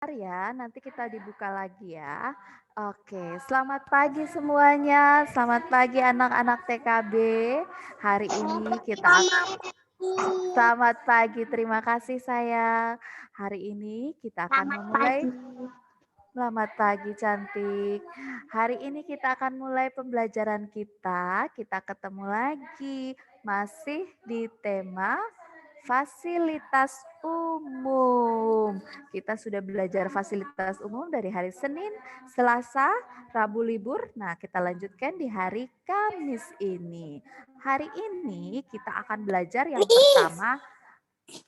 Ya, nanti kita dibuka lagi ya. Oke, selamat pagi semuanya. Selamat pagi anak-anak TKB. Hari ini kita selamat pagi. Terima kasih sayang. Hari ini kita akan Selamat memulai. pagi. Selamat pagi cantik. Hari ini kita akan mulai pembelajaran kita. Kita ketemu lagi masih di tema fasilitas umum. Kita sudah belajar fasilitas umum dari hari Senin, Selasa, Rabu libur. Nah, kita lanjutkan di hari Kamis ini. Hari ini kita akan belajar yang pertama.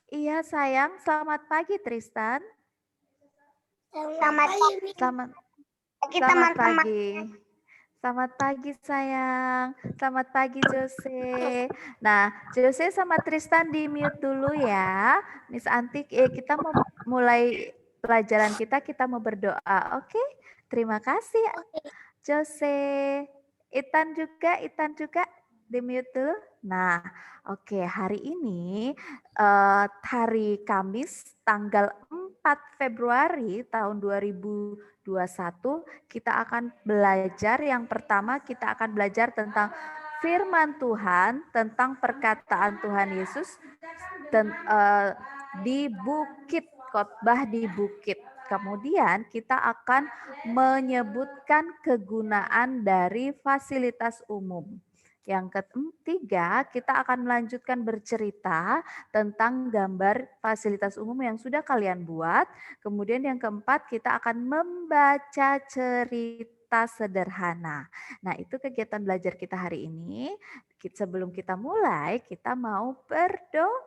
Iya sayang, selamat pagi Tristan. Selamat Selamat pagi Selamat teman-teman. pagi. Selamat pagi sayang. Selamat pagi Jose. Nah, Jose sama Tristan di mute dulu ya. Miss Antik, kita mau mulai pelajaran kita mau berdoa. Oke? Terima kasih Jose. Itan juga di mute dulu. Nah, oke, hari ini hari Kamis tanggal 4 Februari tahun 2021 kita akan belajar yang pertama kita akan belajar tentang firman Tuhan, tentang perkataan Tuhan Yesus di bukit, khotbah di bukit. Kemudian kita akan menyebutkan kegunaan dari fasilitas umum. Yang ketiga, kita akan melanjutkan bercerita tentang gambar fasilitas umum yang sudah kalian buat. Kemudian yang keempat, kita akan membaca cerita sederhana. Nah, itu kegiatan belajar kita hari ini. Sebelum kita mulai, kita mau berdoa.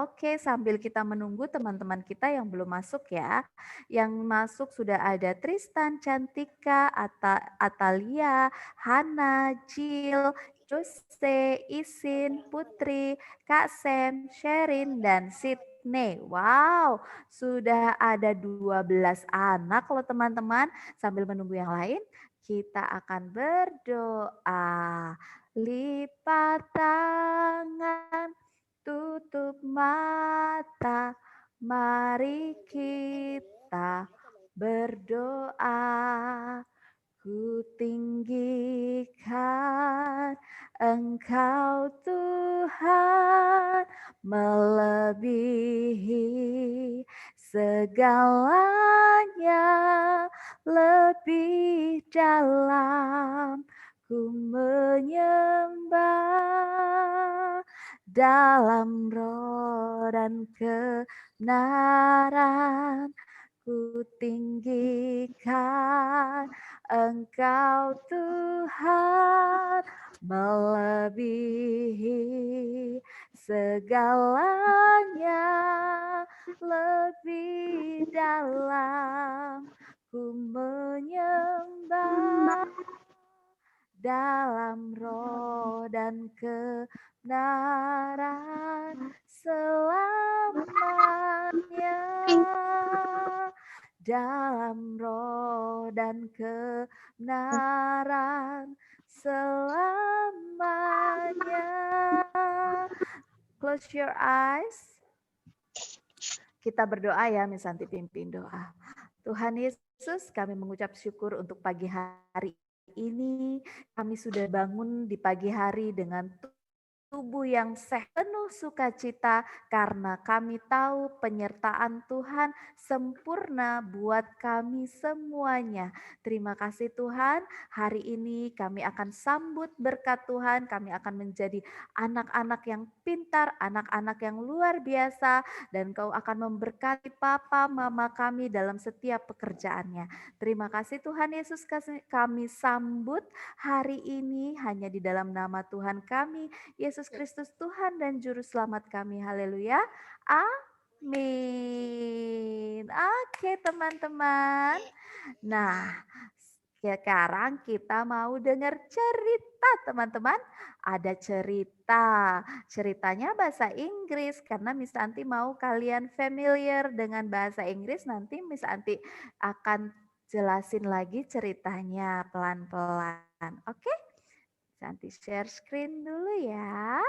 Oke, sambil kita menunggu teman-teman kita yang belum masuk ya. Yang masuk sudah ada Tristan, Cantika, Atalia, Hana, Jill, Jose, Isin, Putri, Kak Sen, Sherin, dan Sydney. Wow, sudah ada 12 anak loh teman-teman. Sambil menunggu yang lain, kita akan berdoa. Lipat tangan, tutup mata, mari kita berdoa. Ku tinggikan Engkau Tuhan, melebihi segalanya, lebih dalam ku menyembah dalam roh dan kebenaran. Ku tinggikan Engkau Tuhan, melebihi segalanya, lebih dalam ku menyembah dalam roh dan kebenaran selamanya, dalam roh dan kebenaran selamanya. Close your eyes. Kita berdoa ya, Miss Santi pimpin doa. Tuhan Yesus, kami mengucap syukur untuk pagi hari ini. Kami sudah bangun di pagi hari dengan tubuh yang sehat, penuh sukacita karena kami tahu penyertaan Tuhan sempurna buat kami semuanya. Terima kasih Tuhan, hari ini kami akan sambut berkat Tuhan, kami akan menjadi anak-anak yang pintar, anak-anak yang luar biasa, dan Kau akan memberkati papa mama kami dalam setiap pekerjaannya. Terima kasih Tuhan Yesus, kami sambut hari ini hanya di dalam nama Tuhan kami, Yesus Kristus Tuhan dan Juru Selamat kami. Haleluya. Amin. Oke teman-teman. Nah, sekarang kita mau dengar cerita teman-teman. Ada cerita. Ceritanya bahasa Inggris karena Miss Anti mau kalian familiar dengan bahasa Inggris. Nanti Miss Anti akan jelasin lagi ceritanya pelan-pelan. Oke? Nanti share screen dulu ya.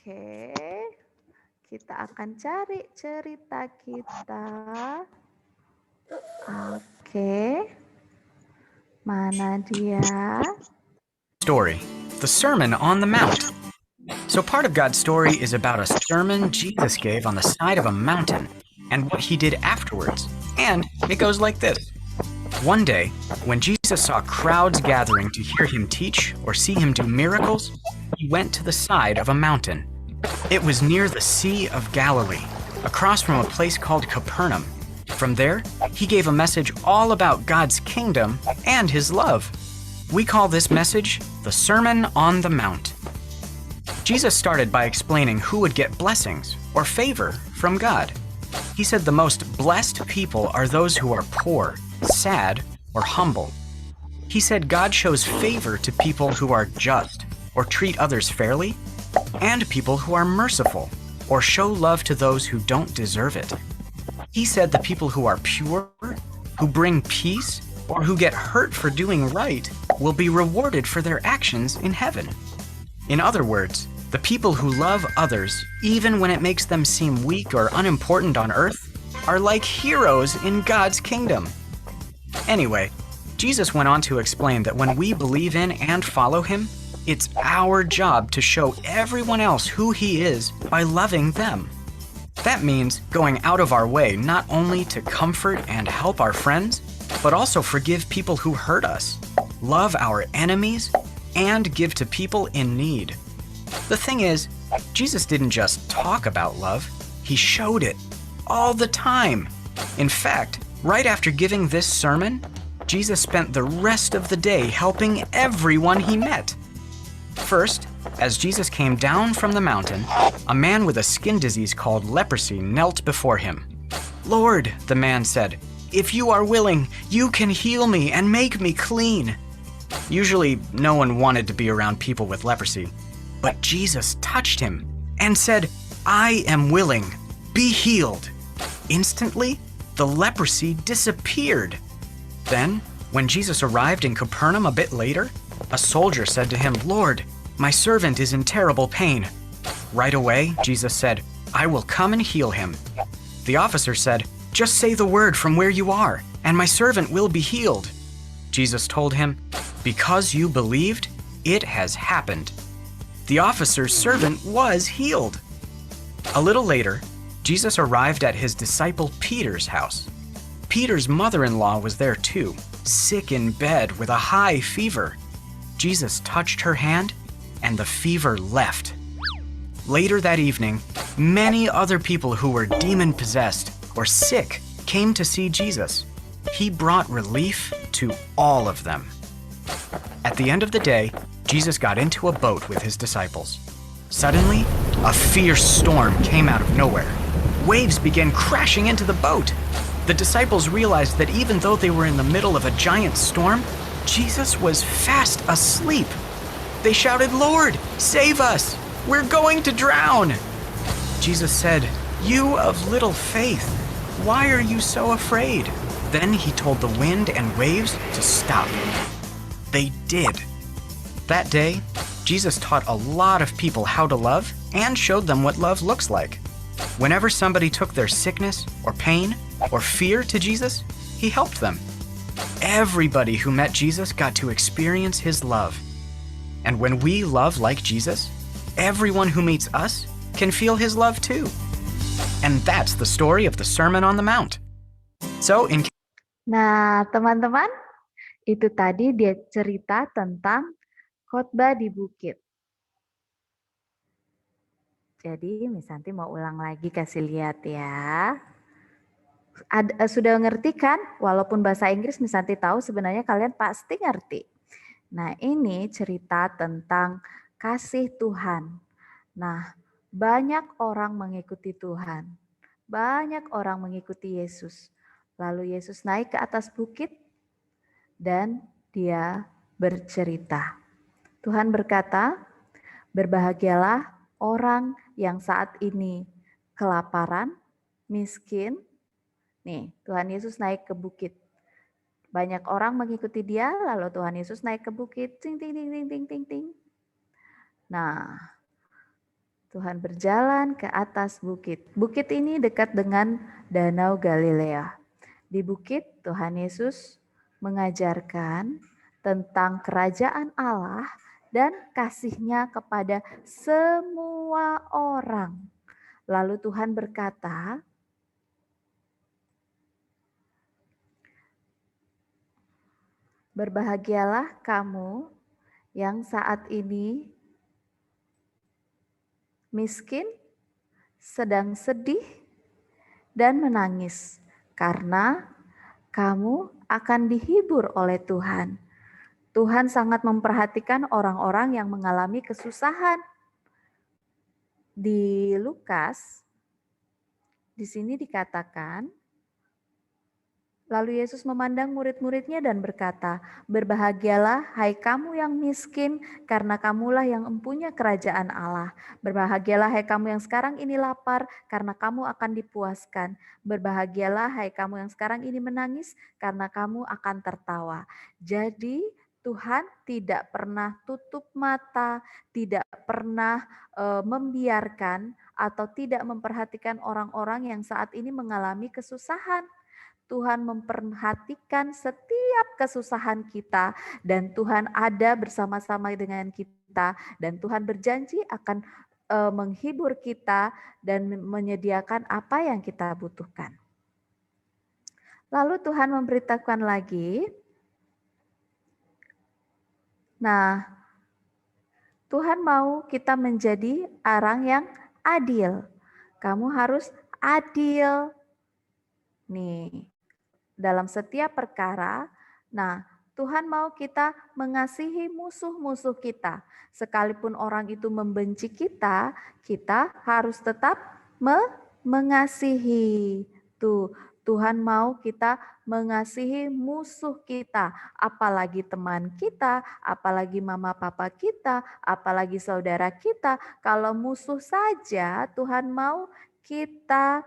Oke, kita akan cari cerita kita. Oke, mana dia? Story, the Sermon on the Mount. So part of God's story is about a sermon Jesus gave on the side of a mountain and what he did afterwards. And it goes like this. One day, when Jesus saw crowds gathering to hear him teach or see him do miracles, he went to the side of a mountain. It was near the Sea of Galilee, across from a place called Capernaum. From there, he gave a message all about God's kingdom and his love. We call this message the Sermon on the Mount. Jesus started by explaining who would get blessings or favor from God. He said the most blessed people are those who are poor, sad, or humble. He said God shows favor to people who are just or treat others fairly, and people who are merciful or show love to those who don't deserve it. He said the people who are pure, who bring peace, or who get hurt for doing right will be rewarded for their actions in heaven. In other words, the people who love others, even when it makes them seem weak or unimportant on earth, are like heroes in God's kingdom. Anyway, Jesus went on to explain that when we believe in and follow him, it's our job to show everyone else who he is by loving them. That means going out of our way not only to comfort and help our friends, but also forgive people who hurt us, love our enemies, and give to people in need. The thing is, Jesus didn't just talk about love, he showed it all the time. In fact, right after giving this sermon, Jesus spent the rest of the day helping everyone he met. First, as Jesus came down from the mountain, a man with a skin disease called leprosy knelt before him. "Lord," the man said, "if you are willing, you can heal me and make me clean." Usually, no one wanted to be around people with leprosy, but Jesus touched him and said, "I am willing, be healed." Instantly, the leprosy disappeared. Then, when Jesus arrived in Capernaum a bit later, a soldier said to him, "Lord, my servant is in terrible pain." Right away, Jesus said, "I will come and heal him." The officer said, "Just say the word from where you are, and my servant will be healed." Jesus told him, "Because you believed, it has happened." The officer's servant was healed. A little later, Jesus arrived at his disciple Peter's house. Peter's mother-in-law was there too, sick in bed with a high fever. Jesus touched her hand, and the fever left. Later that evening, many other people who were demon-possessed or sick came to see Jesus. He brought relief to all of them. At the end of the day, Jesus got into a boat with his disciples. Suddenly, a fierce storm came out of nowhere. Waves began crashing into the boat. The disciples realized that even though they were in the middle of a giant storm, Jesus was fast asleep. They shouted, "Lord, save us! We're going to drown!" Jesus said, "You of little faith, why are you so afraid?" Then he told the wind and waves to stop. They did. That day, Jesus taught a lot of people how to love and showed them what love looks like. Whenever somebody took their sickness or pain or fear to Jesus, he helped them. Everybody who met Jesus got to experience his love. And when we love like Jesus, everyone who meets us can feel his love too. And that's the story of the Sermon on the Mount. Nah, teman-teman, itu tadi dia cerita tentang khotbah di bukit. Jadi Misanti mau ulang lagi, kasih lihat ya. Sudah ngerti kan? Walaupun bahasa Inggris Misanti tahu, sebenarnya kalian pasti ngerti. Nah, ini cerita tentang kasih Tuhan. Nah, banyak orang mengikuti Tuhan. Banyak orang mengikuti Yesus. Lalu Yesus naik ke atas bukit dan dia bercerita. Tuhan berkata, "Berbahagialah orang yang saat ini kelaparan, miskin." Nih, Tuhan Yesus naik ke bukit. Banyak orang mengikuti dia, lalu Tuhan Yesus naik ke bukit. Ting, ting, ting, ting, ting, ting, ting. Nah, Tuhan berjalan ke atas bukit. Bukit ini dekat dengan Danau Galilea. Di bukit Tuhan Yesus mengajarkan tentang kerajaan Allah dan kasih-Nya kepada semua orang. Lalu Tuhan berkata, berbahagialah kamu yang saat ini miskin, sedang sedih, dan menangis, karena kamu akan dihibur oleh Tuhan. Tuhan sangat memperhatikan orang-orang yang mengalami kesusahan. Di Lukas, di sini dikatakan, lalu Yesus memandang murid-muridnya dan berkata, berbahagialah hai kamu yang miskin, karena kamulah yang empunya kerajaan Allah. Berbahagialah hai kamu yang sekarang ini lapar, karena kamu akan dipuaskan. Berbahagialah hai kamu yang sekarang ini menangis, karena kamu akan tertawa. Jadi Tuhan tidak pernah tutup mata, tidak pernah membiarkan atau tidak memperhatikan orang-orang yang saat ini mengalami kesusahan. Tuhan memperhatikan setiap kesusahan kita dan Tuhan ada bersama-sama dengan kita dan Tuhan berjanji akan menghibur kita dan menyediakan apa yang kita butuhkan. Lalu Tuhan memberitahukan lagi, nah Tuhan mau kita menjadi orang yang adil. Kamu harus adil. Nih, dalam setiap perkara. Nah, Tuhan mau kita mengasihi musuh-musuh kita. Sekalipun orang itu membenci kita, kita harus tetap mengasihi. Tuh, Tuhan mau kita mengasihi musuh kita, apalagi teman kita, apalagi mama papa kita, apalagi saudara kita. Kalau musuh saja Tuhan mau kita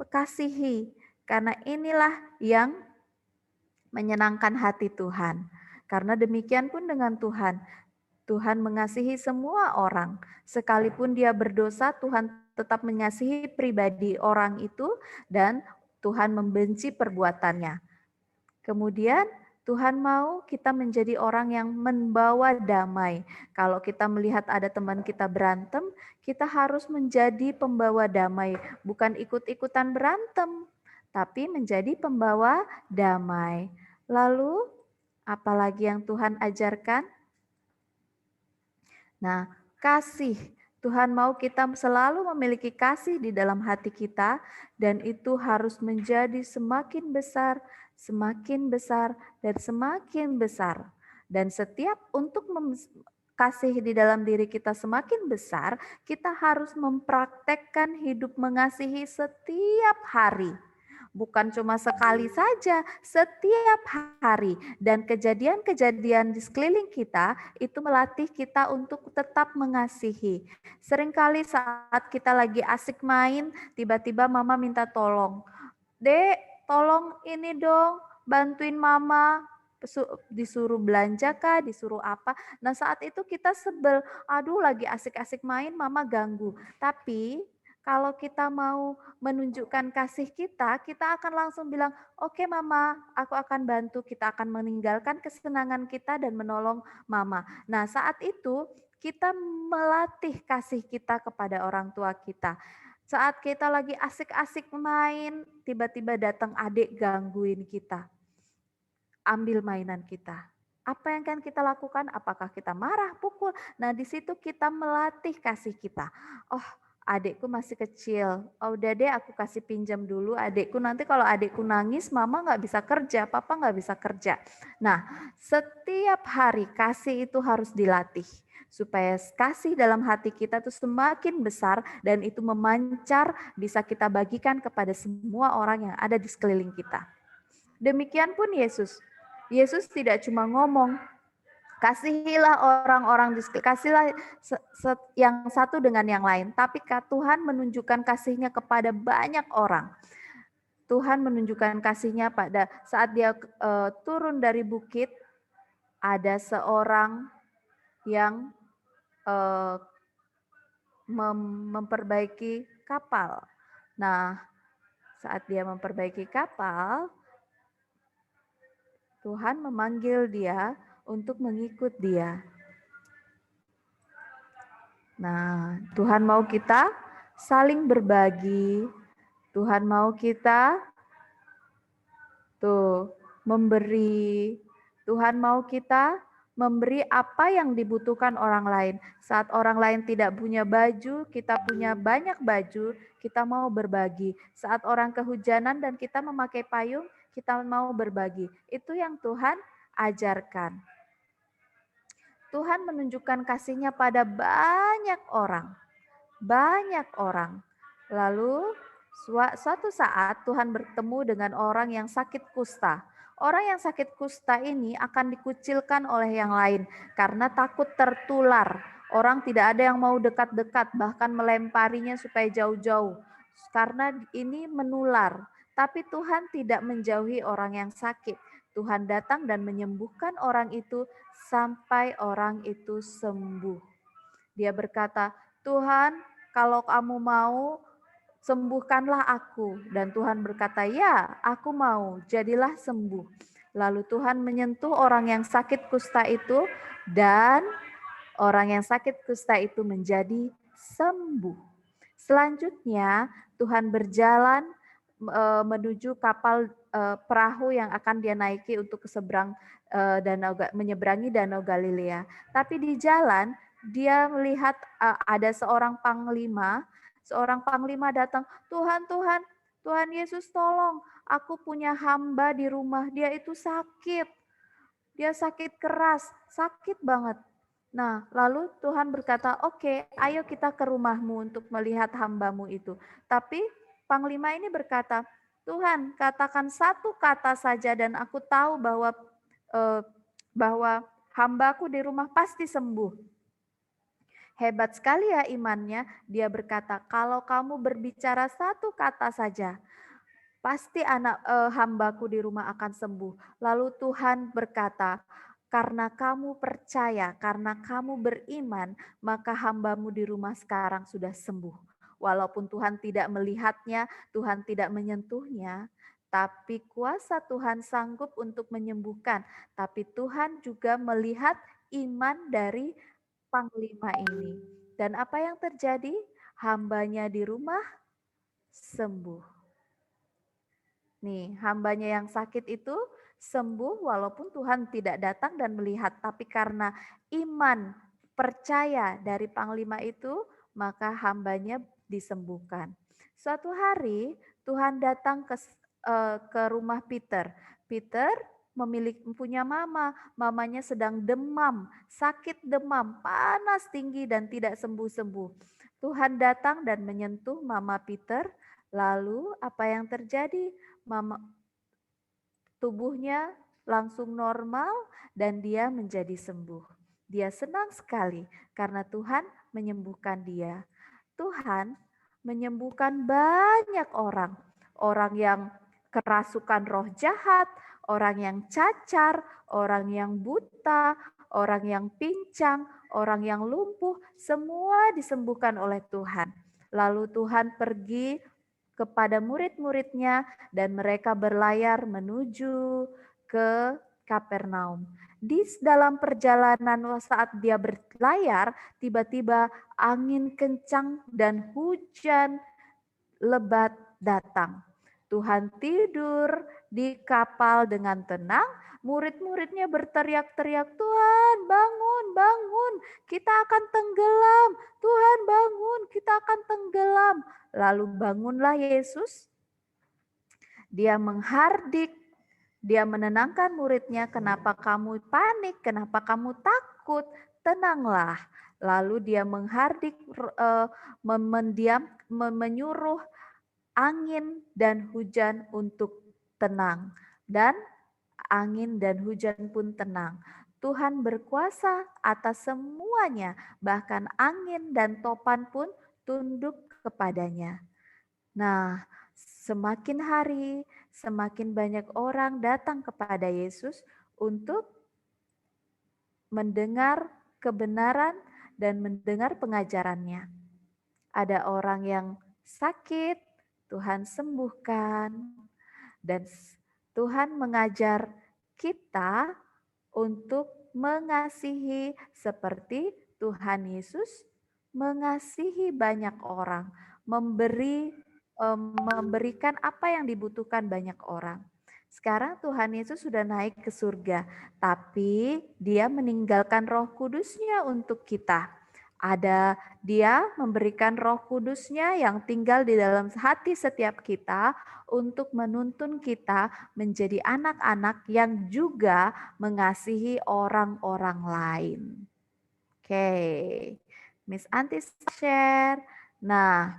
kasihi. Karena inilah yang menyenangkan hati Tuhan. Karena demikian pun dengan Tuhan. Tuhan mengasihi semua orang. Sekalipun dia berdosa, Tuhan tetap mengasihi pribadi orang itu dan Tuhan membenci perbuatannya. Kemudian Tuhan mau kita menjadi orang yang membawa damai. Kalau kita melihat ada teman kita berantem, kita harus menjadi pembawa damai, bukan ikut-ikutan berantem, tapi menjadi pembawa damai. Lalu, apalagi yang Tuhan ajarkan? Nah, kasih. Tuhan mau kita selalu memiliki kasih di dalam hati kita dan itu harus menjadi semakin besar, dan semakin besar. Dan setiap untuk kasih di dalam diri kita semakin besar, kita harus mempraktekkan hidup mengasihi setiap hari. Bukan cuma sekali saja, setiap hari. Dan kejadian-kejadian di sekeliling kita itu melatih kita untuk tetap mengasihi. Seringkali saat kita lagi asik main, tiba-tiba mama minta tolong. Dek, tolong ini dong, bantuin mama. Disuruh belanja kah, disuruh apa. Nah saat itu kita sebel, aduh lagi asik-asik main mama ganggu. Tapi kalau kita mau menunjukkan kasih kita, kita akan langsung bilang, oke mama, aku akan bantu, kita akan meninggalkan kesenangan kita dan menolong mama. Nah saat itu kita melatih kasih kita kepada orang tua kita. Saat kita lagi asik-asik main, tiba-tiba datang adik gangguin kita. Ambil mainan kita. Apa yang akan kita lakukan? Apakah kita marah, pukul? Nah di situ kita melatih kasih kita. Oh adikku masih kecil, oh udah deh aku kasih pinjam dulu adikku, nanti kalau adikku nangis mama nggak bisa kerja, papa nggak bisa kerja. Nah setiap hari kasih itu harus dilatih, supaya kasih dalam hati kita tuh semakin besar dan itu memancar bisa kita bagikan kepada semua orang yang ada di sekeliling kita. Demikian pun Yesus. Yesus tidak cuma ngomong, kasihilah orang-orang, kasihlah yang satu dengan yang lain. Tapi Tuhan menunjukkan kasih-Nya kepada banyak orang. Tuhan menunjukkan kasih-Nya pada saat dia turun dari bukit, ada seorang yang memperbaiki kapal. Nah, saat dia memperbaiki kapal, Tuhan memanggil dia untuk mengikut dia. Nah, Tuhan mau kita saling berbagi. Tuhan mau kita memberi. Tuhan mau kita memberi apa yang dibutuhkan orang lain. Saat orang lain tidak punya baju, kita punya banyak baju, kita mau berbagi. Saat orang kehujanan dan kita memakai payung, kita mau berbagi. Itu yang Tuhan ajarkan. Tuhan menunjukkan kasih-Nya pada banyak orang. Banyak orang. Lalu suatu saat Tuhan bertemu dengan orang yang sakit kusta. Orang yang sakit kusta ini akan dikucilkan oleh yang lain karena takut tertular. Orang tidak ada yang mau dekat-dekat, bahkan melemparinya supaya jauh-jauh. Karena ini menular. Tapi Tuhan tidak menjauhi orang yang sakit. Tuhan datang dan menyembuhkan orang itu sampai orang itu sembuh. Dia berkata, Tuhan, kalau kamu mau, sembuhkanlah aku. Dan Tuhan berkata, ya, aku mau, jadilah sembuh. Lalu Tuhan menyentuh orang yang sakit kusta itu, dan orang yang sakit kusta itu menjadi sembuh. Selanjutnya, Tuhan berjalan menuju kapal perahu yang akan dia naiki untuk ke seberang menyeberangi Danau Galilea. Tapi di jalan, dia melihat ada seorang panglima datang, Tuhan, Tuhan, Tuhan Yesus tolong, aku punya hamba di rumah, dia itu sakit. Dia sakit keras, sakit banget. Nah, lalu Tuhan berkata, oke, ayo kita ke rumahmu untuk melihat hambamu itu. Tapi panglima ini berkata, Tuhan, katakan satu kata saja dan aku tahu bahwa hambaku di rumah pasti sembuh. Hebat sekali ya imannya. Dia berkata, kalau kamu berbicara satu kata saja, pasti hambaku di rumah akan sembuh. Lalu Tuhan berkata, karena kamu percaya, karena kamu beriman, maka hambamu di rumah sekarang sudah sembuh. Walaupun Tuhan tidak melihatnya, Tuhan tidak menyentuhnya, tapi kuasa Tuhan sanggup untuk menyembuhkan. Tapi Tuhan juga melihat iman dari panglima ini. Dan apa yang terjadi? Hambanya di rumah sembuh. Nih, hambanya yang sakit itu sembuh walaupun Tuhan tidak datang dan melihat. Tapi karena iman percaya dari panglima itu, maka hambanya disembuhkan. Suatu hari Tuhan datang ke rumah Peter. Peter punya mamanya sedang demam, sakit demam, panas tinggi dan tidak sembuh-sembuh. Tuhan datang dan menyentuh mama Peter, lalu apa yang terjadi? Tubuhnya langsung normal dan dia menjadi sembuh. Dia senang sekali karena Tuhan menyembuhkan dia. Tuhan menyembuhkan banyak orang. Orang yang kerasukan roh jahat, orang yang cacar, orang yang buta, orang yang pincang, orang yang lumpuh, semua disembuhkan oleh Tuhan. Lalu Tuhan pergi kepada murid-muridnya dan mereka berlayar menuju ke Kapernaum. Di dalam perjalanan saat dia berlayar, tiba-tiba angin kencang dan hujan lebat datang. Tuhan tidur di kapal dengan tenang, murid-muridnya berteriak-teriak, Tuhan bangun, bangun, kita akan tenggelam. Tuhan bangun, kita akan tenggelam. Lalu bangunlah Yesus, dia menghardik, dia menenangkan muridnya, kenapa kamu panik, kenapa kamu takut, tenanglah. Lalu dia menghardik, menyuruh angin dan hujan untuk tenang. Dan angin dan hujan pun tenang. Tuhan berkuasa atas semuanya, bahkan angin dan topan pun tunduk kepadanya. Nah, semakin hari, semakin banyak orang datang kepada Yesus untuk mendengar kebenaran dan mendengar pengajarannya. Ada orang yang sakit, Tuhan sembuhkan. Dan Tuhan mengajar kita untuk mengasihi seperti Tuhan Yesus mengasihi banyak orang, memberikan apa yang dibutuhkan banyak orang. Sekarang Tuhan Yesus sudah naik ke surga, tapi Dia meninggalkan Roh Kudus-Nya untuk kita. Dia memberikan Roh Kudus-Nya yang tinggal di dalam hati setiap kita untuk menuntun kita menjadi anak-anak yang juga mengasihi orang-orang lain. Oke, Miss Anti share. Nah,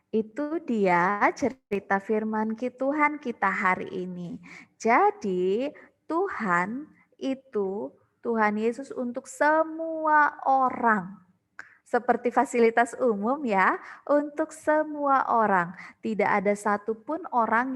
itu dia cerita firman Tuhan kita hari ini. Jadi Tuhan Yesus untuk semua orang. Seperti fasilitas umum ya, untuk semua orang. Tidak ada satupun orang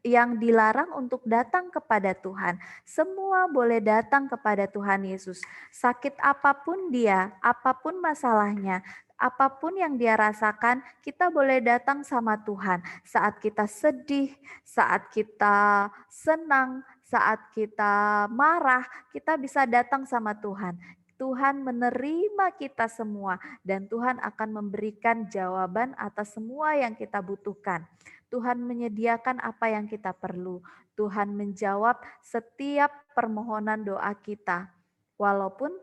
yang dilarang untuk datang kepada Tuhan. Semua boleh datang kepada Tuhan Yesus. Sakit apapun dia, apapun masalahnya, apapun yang dia rasakan, kita boleh datang sama Tuhan. Saat kita sedih, saat kita senang, saat kita marah, kita bisa datang sama Tuhan. Tuhan menerima kita semua dan Tuhan akan memberikan jawaban atas semua yang kita butuhkan. Tuhan menyediakan apa yang kita perlu. Tuhan menjawab setiap permohonan doa kita. Walaupun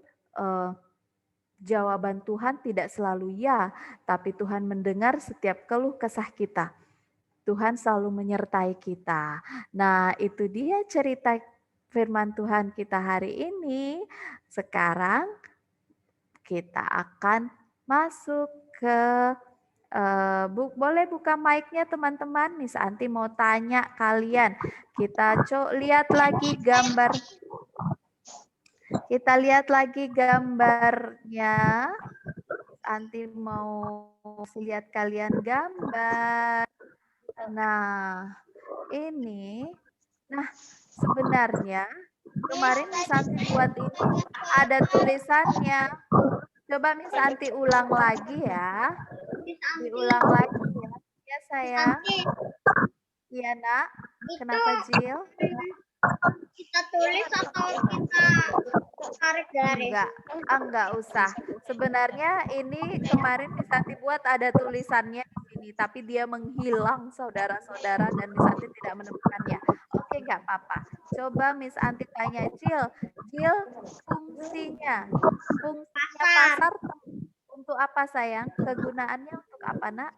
jawaban Tuhan tidak selalu ya, tapi Tuhan mendengar setiap keluh kesah kita. Tuhan selalu menyertai kita. Nah, itu dia cerita firman Tuhan kita hari ini. Sekarang kita akan masuk ke boleh buka mic-nya teman-teman. Miss Anti mau tanya kalian. Kita lihat lagi gambar. Kita lihat lagi gambarnya. Anti mau lihat kalian gambar. Nah, ini. Nah, sebenarnya kemarin Miss Anti buat ini ada tulisannya. Coba Miss Anti ulang lagi ya. Diulang lagi ya. Ya sayang. Iya nak. Kenapa Jill? Kita tulis atau kita tarik garis? Enggak usah. Sebenarnya ini kemarin Miss Anti buat ada tulisannya di sini, tapi dia menghilang saudara-saudara dan Miss Anti tidak menemukannya. Oke, enggak apa-apa. Coba Miss Anti tanya Jill, fungsinya pasar untuk apa sayang? Kegunaannya untuk apa nak?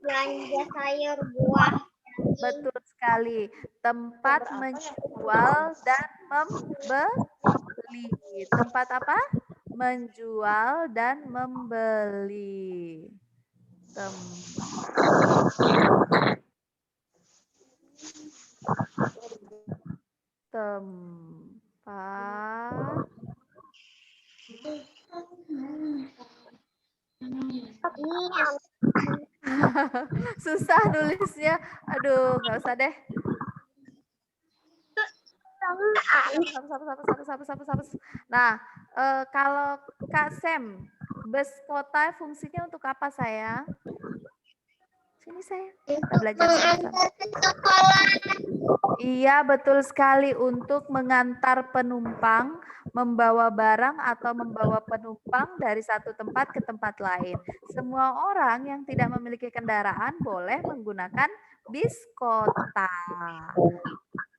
Belanja sayur buah. Betul sekali. Tempat menjual dan membeli. Tempat apa? Menjual dan membeli. Tempat susah nulisnya. Aduh, nggak usah deh. Nah, kalau Kak Sam, bus kota fungsinya untuk apa sayang? Sini sayang, kita belajar sama-sama. Iya, betul sekali, untuk mengantar penumpang, membawa barang atau membawa penumpang dari satu tempat ke tempat lain. Semua orang yang tidak memiliki kendaraan boleh menggunakan bis kota.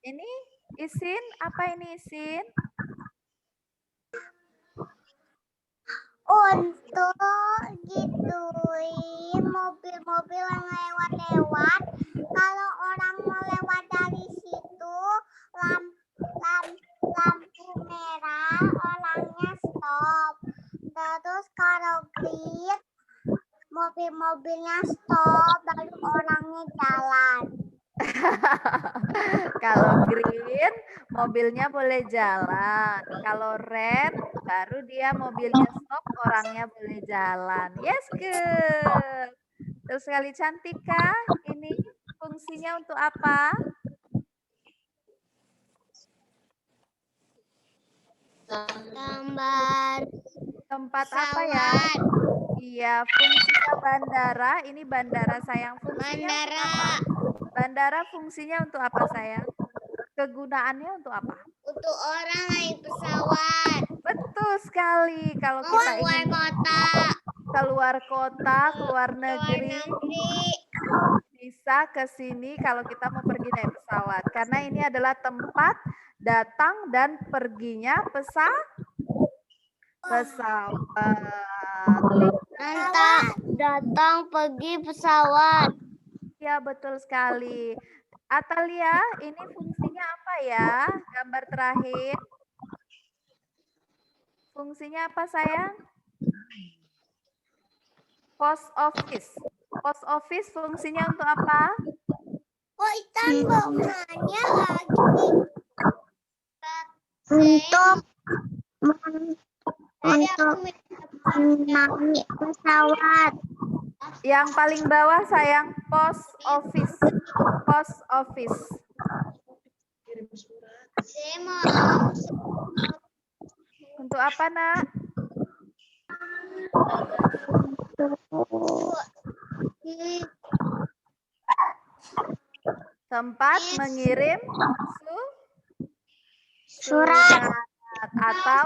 Ini Isin, apa ini Isin? Untuk gituin mobil-mobil yang lewat-lewat. Kalau orang mau lewat dari situ, lampu merah, orangnya stop. Terus kalau green, mobil-mobilnya stop, lalu orangnya jalan. Kalau green, mobilnya boleh jalan. Kalau red, baru dia mobilnya stop, orangnya boleh jalan. Yes, good. Terus sekali cantik kah? Ini fungsinya untuk apa? Gambar tempat apa ya? Iya, fungsinya bandara, ini bandara sayang. Fungsinya untuk apa? Bandara fungsinya untuk apa sayang? Kegunaannya untuk apa? Untuk orang naik pesawat. Betul sekali. Kalau kita Keluar ingin kota. keluar kota, keluar Luar negeri, negeri. bisa ke sini kalau kita mau pergi naik pesawat. Karena ini adalah tempat datang dan perginya pesawat. Datang pergi pesawat. Ya, betul sekali. Atalia, ini fungsinya apa ya? Gambar terakhir. Fungsinya apa sayang? Post office. Post office fungsinya untuk apa? Kok Itan bonganya lagi? Untuk naik pesawat. Yang paling bawah sayang, post office. Post office. Saya mau. Untuk apa, Nak? Tempat mengirim surat atau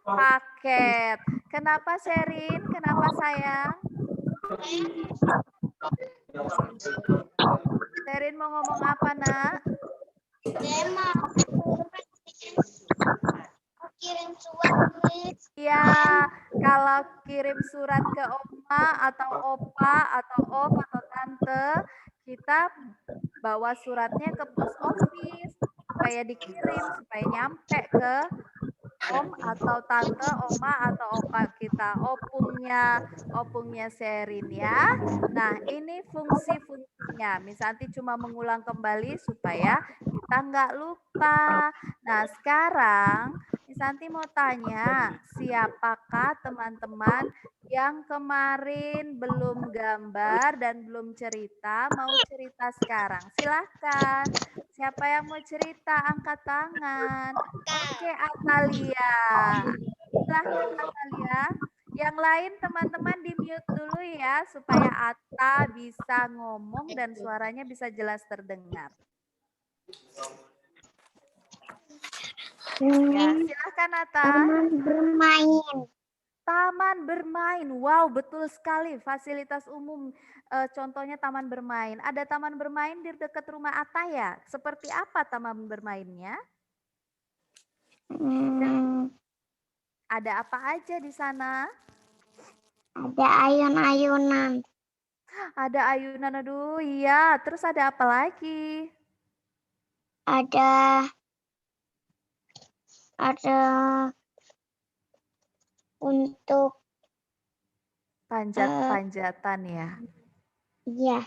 paket. Kenapa Sherin? Kenapa sayang? Sherin mau ngomong apa, Nak? Saya mau kirim surat. Ya, kalau kirim surat ke oma atau opa atau om atau tante, kita bawa suratnya ke post office supaya dikirim, supaya nyampe ke om atau tante, oma atau opa kita, opungnya Sherin ya. Nah, ini fungsi-fungsinya. Miss Santi cuma mengulang kembali supaya kita nggak lupa. Nah, sekarang Miss Santi mau tanya, siapakah teman-teman yang kemarin belum gambar dan belum cerita, mau cerita sekarang? Silahkan. Siapa yang mau cerita? Angkat tangan. Oke, Atalia. Silahkan Atalia. Yang lain teman-teman di-mute dulu ya, supaya Ata bisa ngomong dan suaranya bisa jelas terdengar. Ya, silahkan Ata. Taman bermain. Taman bermain. Wow, betul sekali. Fasilitas umum. Contohnya taman bermain. Ada taman bermain di dekat rumah Ata ya? Seperti apa taman bermainnya? Ada apa aja di sana? Ada ayun-ayunan. Ada ayunan, aduh iya. Terus ada apa lagi? Ada untuk Panjat-panjatan ya? iya,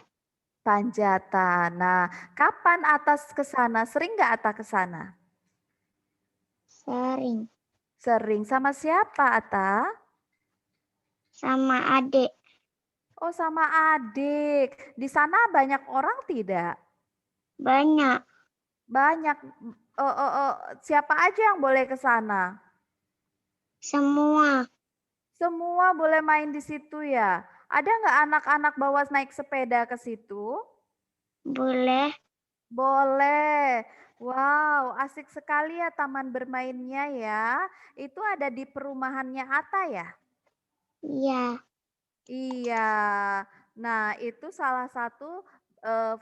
Panjatan. Nah, kapan atas ke sana? Sering nggak Ata ke sana? sering Sering. Sama siapa Ata? sama adik. Oh, sama adik. Di sana banyak orang tidak? Banyak. Banyak. Siapa aja yang boleh ke sana? Semua. Semua boleh main di situ ya? Ada nggak anak-anak bawa naik sepeda ke situ? Boleh. Boleh. Wow, asik sekali ya taman bermainnya ya. Itu ada di perumahannya Ata ya? Iya. Iya. Nah, itu salah satu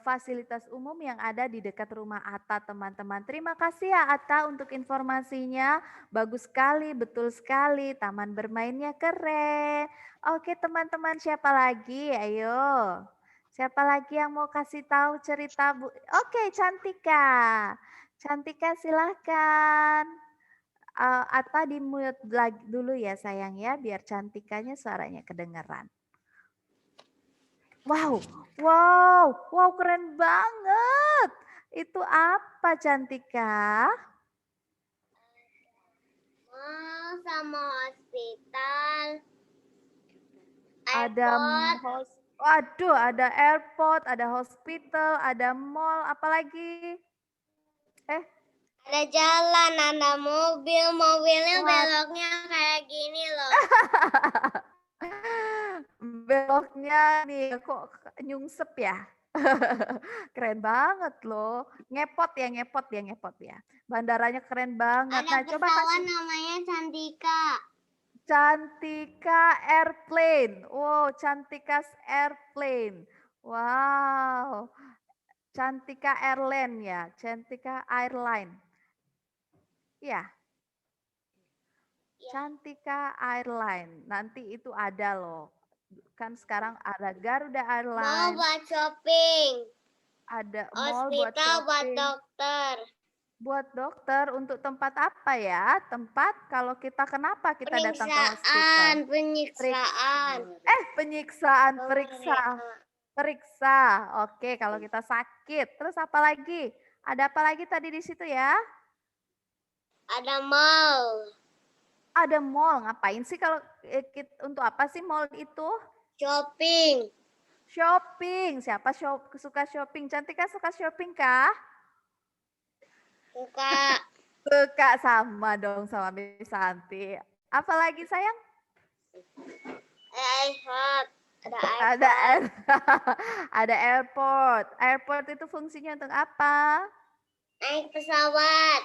fasilitas umum yang ada di dekat rumah Ata, teman-teman. Terima kasih ya Ata untuk informasinya. Bagus sekali, betul sekali. Taman bermainnya keren. Oke, teman-teman, siapa lagi? Ayo. Siapa lagi yang mau kasih tahu cerita Bu? Oke, Cantika. Cantika silahkan. Ata di mute dulu ya sayang ya, biar Cantikanya suaranya kedengeran. Wow, keren banget. Itu apa Cantika? Mall sama hospital. Ada airport, ada hospital, ada mall, apalagi? Ada jalan, ada mobil, mobilnya beloknya kayak gini loh. Beloknya nih kok nyungsep ya? Keren banget loh. Ngepot ya. Bandaranya keren banget. Ada Nah, coba pesawat kasih namanya Cantika. Cantika Airplane. Wow, Cantika Airplane. Wow. Cantika Airline ya. Cantika Airline. Ya, Ya. Cantika Airline. Nanti itu ada loh. Kan sekarang ada Garuda Mau Airline, buat shopping. ada mall buat Hospital buat shopping. dokter. Buat dokter untuk tempat apa ya? Tempat kalau kita kenapa kita datang ke hospital? Penyiksaan. Penyiksaan, periksa. Oke, kalau kita sakit. Terus apa lagi? Ada apa lagi tadi di situ ya? Ada mall. Ada mall. Ngapain sih kalau untuk apa sih mall itu? Shopping. Shopping. Siapa suka shopping? Cantika suka shopping kah? Suka. Suka sama dong sama Miss Santi. Apalagi sayang? iPad. Ada airport. Airport itu fungsinya untuk apa? Naik pesawat.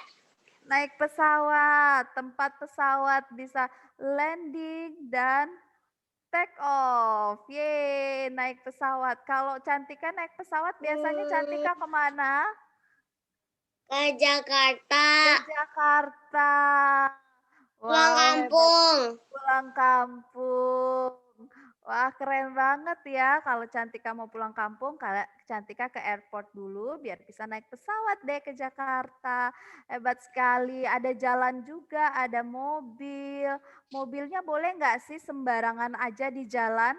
Naik pesawat. Tempat pesawat bisa landing dan take off. Yeay, naik pesawat. Kalau Cantika naik pesawat biasanya Cantika kemana? Ke Jakarta. Ke Jakarta. Pulang kampung. Pulang kampung. Wah, keren banget ya. Kalau Cantika mau pulang kampung, Cantika ke airport dulu biar bisa naik pesawat deh ke Jakarta. Hebat sekali. Ada jalan juga, ada mobil. Mobilnya boleh nggak sih sembarangan aja di jalan?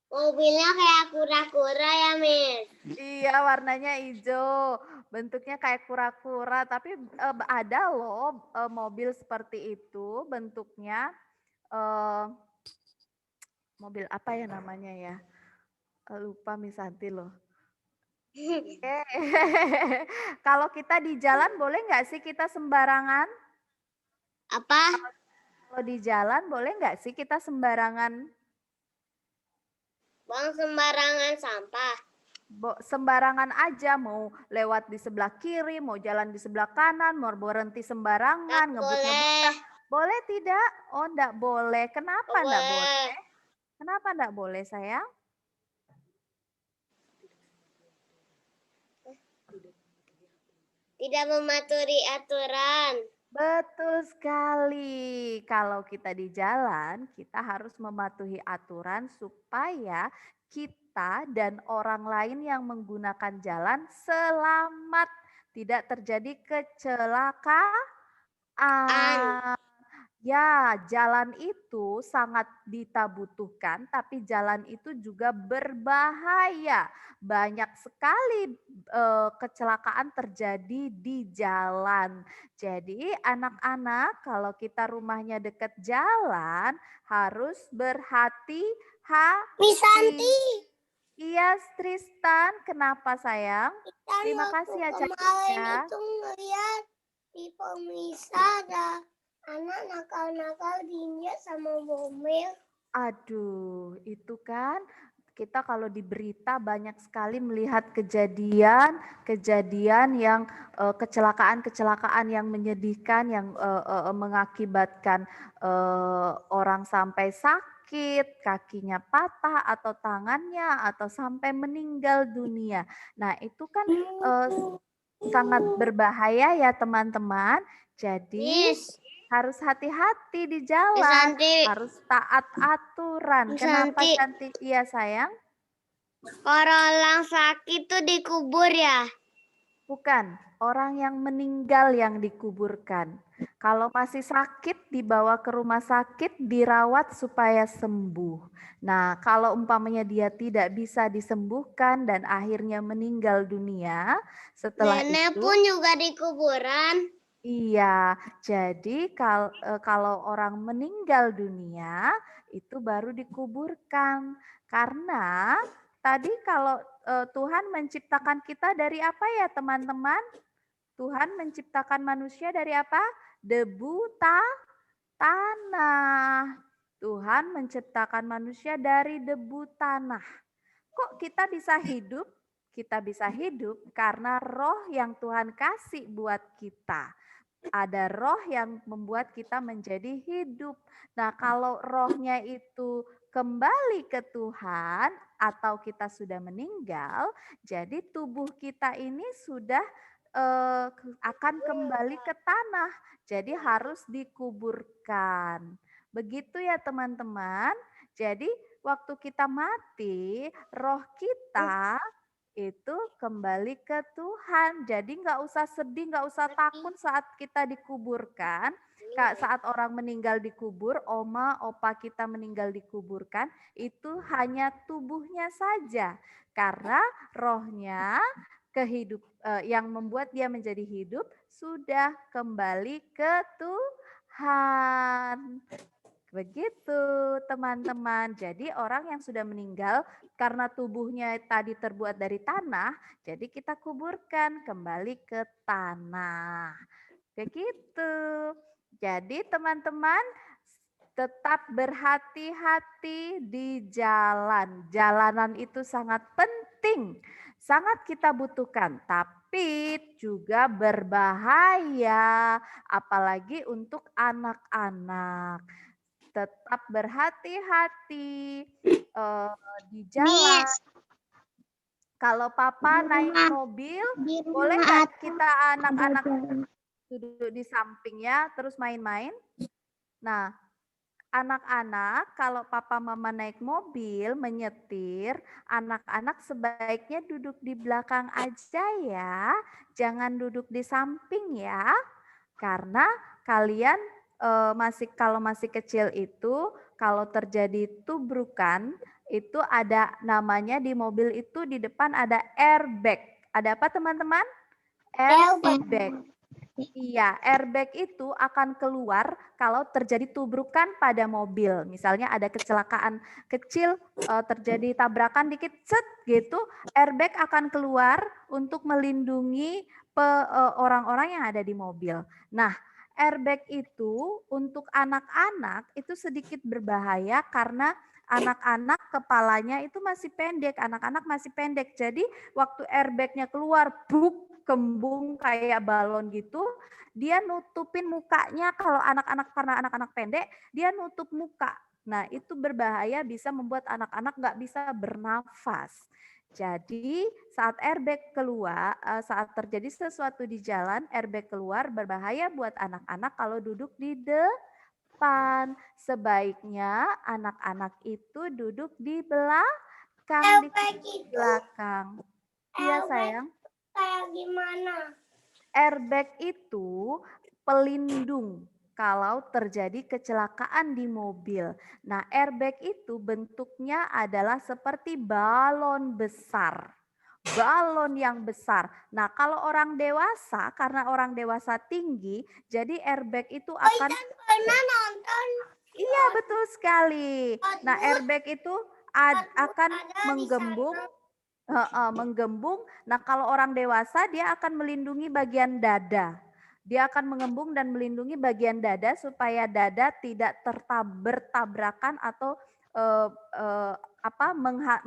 Mobilnya kayak kura-kura ya, Miss? Iya, warnanya hijau. Bentuknya kayak kura-kura, tapi ada loh mobil seperti itu bentuknya. Mobil apa ya namanya ya? Lupa Miss Santi loh. Kalau kita di jalan boleh nggak sih kita sembarangan? Apa? Kalau di jalan boleh nggak sih kita sembarangan? Buang sembarangan sampah. Sembarangan aja, mau lewat di sebelah kiri, mau jalan di sebelah kanan, mau berhenti sembarangan, ngebut-ngebutan. Boleh tidak? Oh, enggak boleh. Kenapa enggak boleh? Kenapa enggak boleh, sayang? Tidak mematuhi aturan. Betul sekali. Kalau kita di jalan, kita harus mematuhi aturan supaya kita dan orang lain yang menggunakan jalan selamat. Tidak terjadi kecelakaan. Ya, jalan itu sangat butuhkan, tapi jalan itu juga berbahaya. Banyak sekali kecelakaan terjadi di jalan. Jadi anak-anak kalau kita rumahnya dekat jalan harus berhati-hati. Miss Santi. Iya, Tristan. Kenapa sayang? Terima kasih ya, Kemarin itu ngeliat di pemisah ada anak nakal-nakal diinjak sama mobil. Aduh, itu kan kita kalau di berita banyak sekali melihat kejadian yang kecelakaan-kecelakaan yang menyedihkan, yang mengakibatkan orang sampai sakit, kakinya patah atau tangannya atau sampai meninggal dunia. Nah, itu kan sangat berbahaya ya teman-teman. Jadi harus hati-hati di jalan, harus taat aturan. Kenapa Cantik? Iya sayang. Kalau orang sakit tuh dikubur ya? Bukan, orang yang meninggal yang dikuburkan. Kalau masih sakit dibawa ke rumah sakit, dirawat supaya sembuh. Nah, kalau umpamanya dia tidak bisa disembuhkan dan akhirnya meninggal dunia, setelah Nenek itu pun juga di kuburan. Iya, jadi kalau orang meninggal dunia itu baru dikuburkan. Karena tadi kalau Tuhan menciptakan kita dari apa ya teman-teman? Tuhan menciptakan manusia dari apa? Debu tanah. Tuhan menciptakan manusia dari debu tanah. Kok kita bisa hidup? Kita bisa hidup karena roh yang Tuhan kasih buat kita. Ada roh yang membuat kita menjadi hidup. Nah, kalau rohnya itu kembali ke Tuhan atau kita sudah meninggal, jadi tubuh kita ini sudah akan kembali ke tanah. Jadi harus dikuburkan. Begitu ya teman-teman. Jadi waktu kita mati, roh kita itu kembali ke Tuhan. Jadi nggak usah sedih, nggak usah takut saat kita dikuburkan. Saat orang meninggal dikubur, oma, opa kita meninggal dikuburkan, itu hanya tubuhnya saja. Karena rohnya yang membuat dia menjadi hidup sudah kembali ke Tuhan. Begitu teman-teman. Jadi orang yang sudah meninggal karena tubuhnya tadi terbuat dari tanah, jadi kita kuburkan kembali ke tanah. Begitu. Jadi teman-teman tetap berhati-hati di jalan. Jalanan itu sangat penting, sangat kita butuhkan, tapi juga berbahaya, apalagi untuk anak-anak. Tetap berhati-hati di jalan. Kalau papa naik mobil, boleh nggak kita anak-anak duduk di sampingnya terus main-main? Nah, anak-anak kalau papa mama naik mobil menyetir, anak-anak sebaiknya duduk di belakang aja ya. Jangan duduk di samping ya. Karena kalian kalau masih kecil itu kalau terjadi tubrukan itu ada namanya di mobil itu di depan ada airbag. Ada apa teman-teman? Airbag. Iya, airbag itu akan keluar kalau terjadi tubrukan pada mobil. Misalnya ada kecelakaan kecil, terjadi tabrakan dikit, set gitu, airbag akan keluar untuk melindungi orang-orang yang ada di mobil. Nah, airbag itu untuk anak-anak itu sedikit berbahaya karena anak-anak kepalanya itu masih pendek, anak-anak masih pendek. Jadi waktu airbagnya keluar, buk, kembung kayak balon gitu, dia nutupin mukanya kalau anak-anak karena anak-anak pendek, dia nutup muka. Nah, itu berbahaya bisa membuat anak-anak nggak bisa bernafas. Jadi saat airbag keluar, saat terjadi sesuatu di jalan, airbag keluar berbahaya buat anak-anak kalau duduk di depan. Sebaiknya anak-anak itu duduk di belakang, di belakang. Iya sayang. Kayak gimana? Airbag itu pelindung kalau terjadi kecelakaan di mobil. Nah, airbag itu bentuknya adalah seperti balon besar. Balon yang besar. Nah, kalau orang dewasa, karena orang dewasa tinggi, jadi airbag itu akan Pernah nonton? Iya, betul sekali. Nah, airbag itu akan menggembung. Menggembung. Nah, kalau orang dewasa dia akan melindungi bagian dada. Dia akan mengembung dan melindungi bagian dada supaya dada tidak bertabrakan atau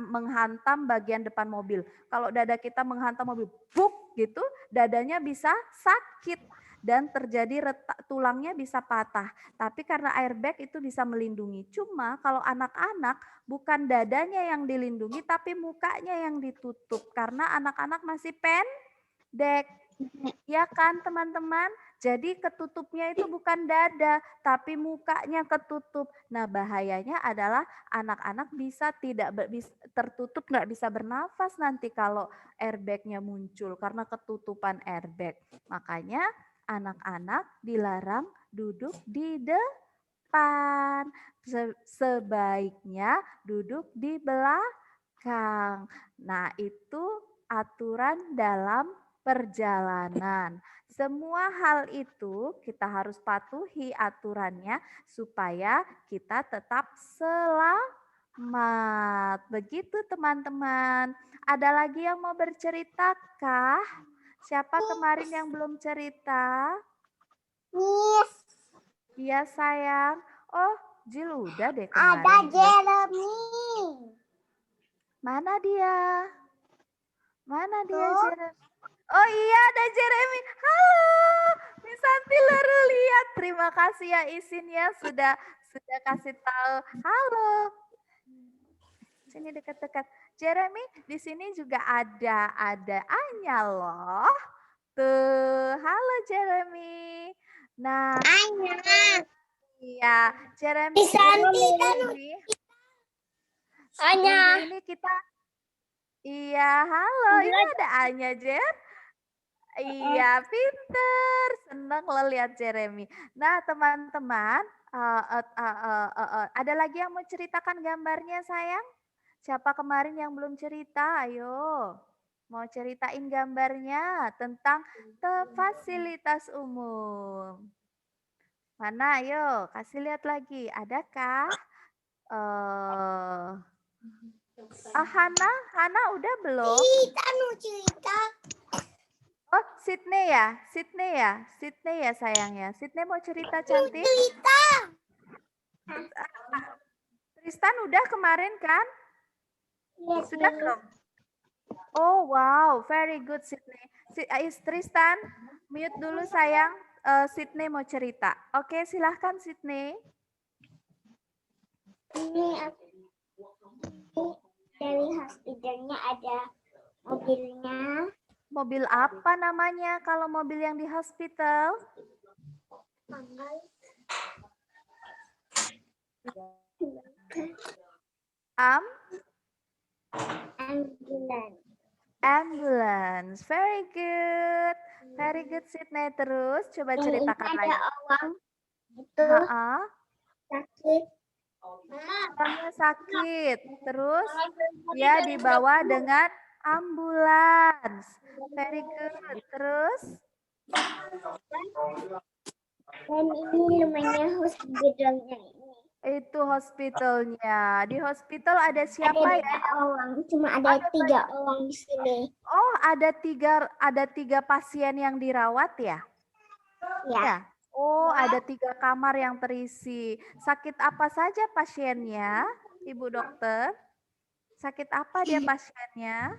menghantam bagian depan mobil. Kalau dada kita menghantam mobil, buk gitu, dadanya bisa sakit dan terjadi tulangnya bisa patah. Tapi karena airbag itu bisa melindungi. Cuma kalau anak-anak bukan dadanya yang dilindungi tapi mukanya yang ditutup karena anak-anak masih pendek. Ya kan teman-teman? Jadi ketutupnya itu bukan dada tapi mukanya ketutup. Nah, bahayanya adalah anak-anak bisa tidak tertutup, nggak bisa bernafas nanti kalau airbagnya muncul karena ketutupan airbag. Makanya anak-anak dilarang duduk di depan. Sebaiknya duduk di belakang. Nah, itu aturan dalam perjalanan. Semua hal itu kita harus patuhi aturannya supaya kita tetap selamat. Begitu teman-teman. Ada lagi yang mau berceritakah? Siapa kemarin yang belum cerita? Yes. Iya sayang. Oh, Jill udah deh Ada kemarin. Jeremy. Mana dia? Mana dia Tuh. Jeremy? Oh iya ada Jeremy. Halo, Miss Santi baru lihat. Terima kasih ya Isin ya sudah kasih tahu. Halo. Sini dekat-dekat. Jeremy, di sini juga ada Anya loh. Tuh, halo Jeremy. Nah, Anya. iya, Jeremy Miss Santi kan. Anya. minggu ini kita iya, halo. Ini ada Anya, Jer. Iya, pinter. Seneng lo lihat Jeremy. Nah, teman-teman, ada lagi yang mau ceritakan gambarnya, sayang? Siapa kemarin yang belum cerita? Ayo. Mau ceritain gambarnya tentang fasilitas umum. Mana? Ayo, kasih lihat lagi. Adakah? Hana udah belum? Kita mau cerita. Oh, Sydney ya sayangnya. Sydney mau cerita cantik? Cerita. Tristan udah kemarin kan? Yes, Sudah belum? Oh wow, very good Sydney. Tristan, mute dulu sayang. Sydney mau cerita. Oke, silahkan Sydney. Ini dari hospitalnya ada mobilnya. Mobil apa namanya kalau mobil yang di hospital? Ambulans. Ambulance. Very good. Very good Sydney. Terus coba ceritakan lagi. Ada orang itu sakit. Orangnya sakit. Terus dia dibawa dengan ambulans. Very good. Terus? Dan ini namanya hospitalnya ini. Itu hospitalnya. Di hospital ada siapa ya? Orang, cuma ada 3 orang di sini. Oh, ada tiga pasien yang dirawat ya? Ya. Oh, ada 3 kamar yang terisi. Sakit apa saja pasiennya, Ibu Dokter? Sakit apa dia pasiennya?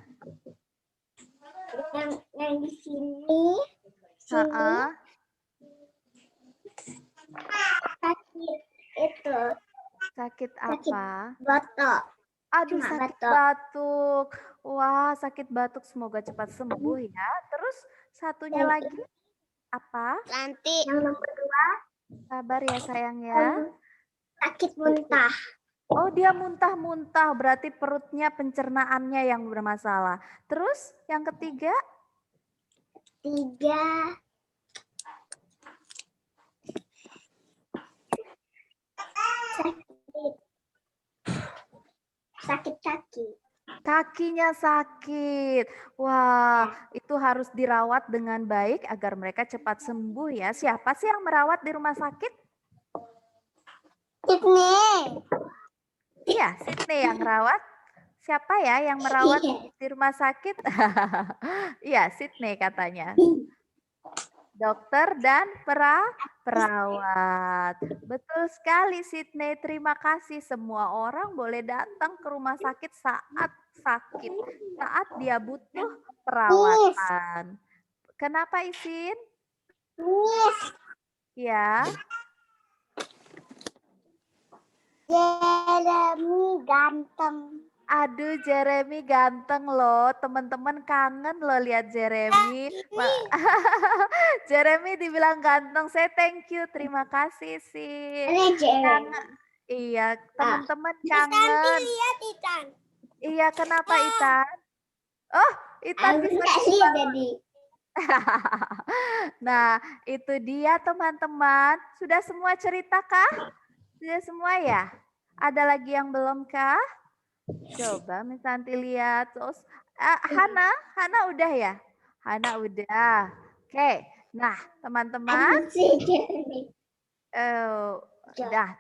Yang di sini. Sakit itu. Sakit apa? Batuk. Aduh, sakit batuk. Wah, sakit batuk. Semoga cepat sembuh ya. Terus satunya lagi apa? Nanti. Yang nomor 2. Sabar ya sayang ya. Sakit muntah. Oh, dia muntah-muntah. Berarti perutnya, pencernaannya yang bermasalah. Terus yang ketiga? 3. Sakit kaki. Kakinya sakit. Wah, itu harus dirawat dengan baik agar mereka cepat sembuh ya. Siapa sih yang merawat di rumah sakit? Sydney. Iya, Sydney yang merawat. Siapa ya yang merawat di rumah sakit? Iya, Sydney katanya. Dokter dan perawat. Betul sekali Sydney, terima kasih. Semua orang boleh datang ke rumah sakit saat sakit, saat dia butuh perawatan. Kenapa Isin? Ya. Jeremy ganteng. Aduh, Jeremy ganteng loh. Teman-teman kangen loh lihat Jeremy. Jeremy dibilang ganteng. Saya thank you. Terima kasih sih. Iya, teman-teman kangen. Lihat Itan. Iya, kenapa Itan? Oh, Itan bisa jadi. Nah, itu dia teman-teman. Sudah semua cerita kah? Sudah semua ya? Ada lagi yang belum kah? Coba Miss Santi lihat. Terus Hana udah ya? Hana udah. Oke. Nah, teman-teman. Udah.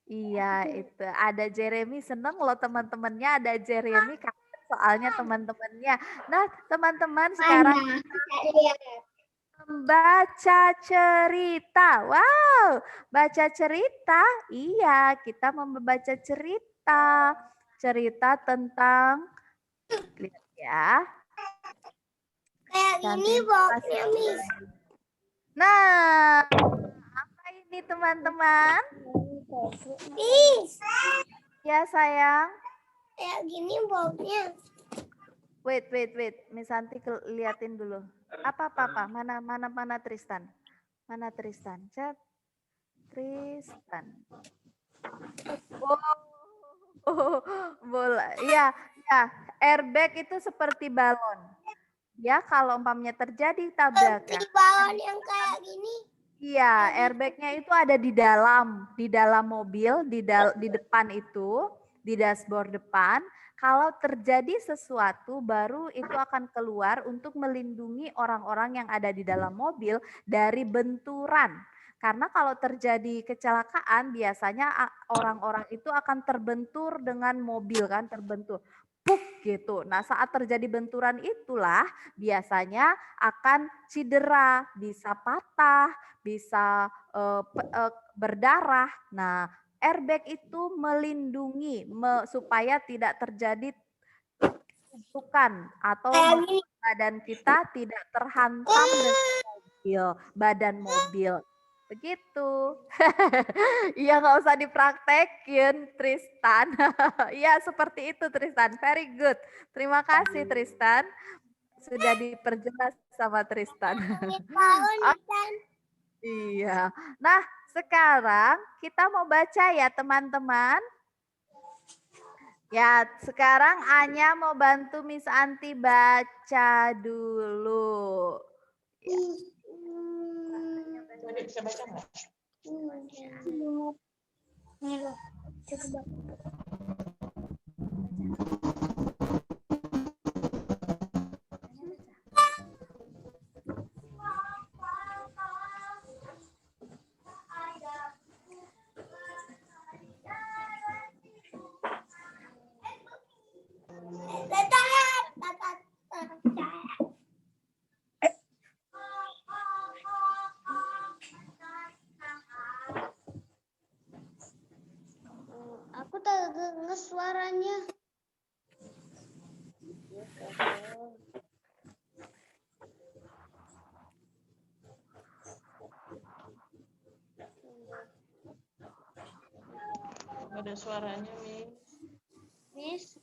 Iya, itu ada Jeremy, seneng loh teman-temannya ada Jeremy soalnya teman-temannya. Nah, teman-teman sekarang Membaca cerita. Wow, baca cerita. Iya, kita membaca cerita. Cerita tentang, lihat ya. Kayak gini boxnya, Miss. Nah, apa ini teman-teman? Miss, Ya sayang. kayak gini boxnya. Wait. Miss Santi liatin dulu. Apa? Mana Tristan? Mana Tristan? Chat. Tristan. Oh, bola. Iya. Airbag itu seperti balon. Ya, kalau umpamanya terjadi tabrakan. Di balon yang kayak gini. Iya, airbagnya itu ada di dalam mobil, di depan itu, di dashboard depan. Kalau terjadi sesuatu, baru itu akan keluar untuk melindungi orang-orang yang ada di dalam mobil dari benturan. Karena kalau terjadi kecelakaan, biasanya orang-orang itu akan terbentur dengan mobil kan, terbentur. Puk gitu. Nah, saat terjadi benturan itulah biasanya akan cedera, bisa patah, bisa berdarah. Nah, airbag itu melindungi supaya tidak terjadi tusukan atau badan kita tidak terhantam dengan badan mobil. Begitu. Iya, nggak usah dipraktekin, Tristan. Iya, seperti itu, Tristan. Very good. Terima kasih, Tristan. Sudah diperjelas sama Tristan. Iya. Nah, sekarang kita mau baca ya, teman-teman. Ya, sekarang Anya mau bantu Miss Anti baca dulu. Ya. Bisa baca nggak? Aku tak dengar suaranya. Ada suaranya, Miss.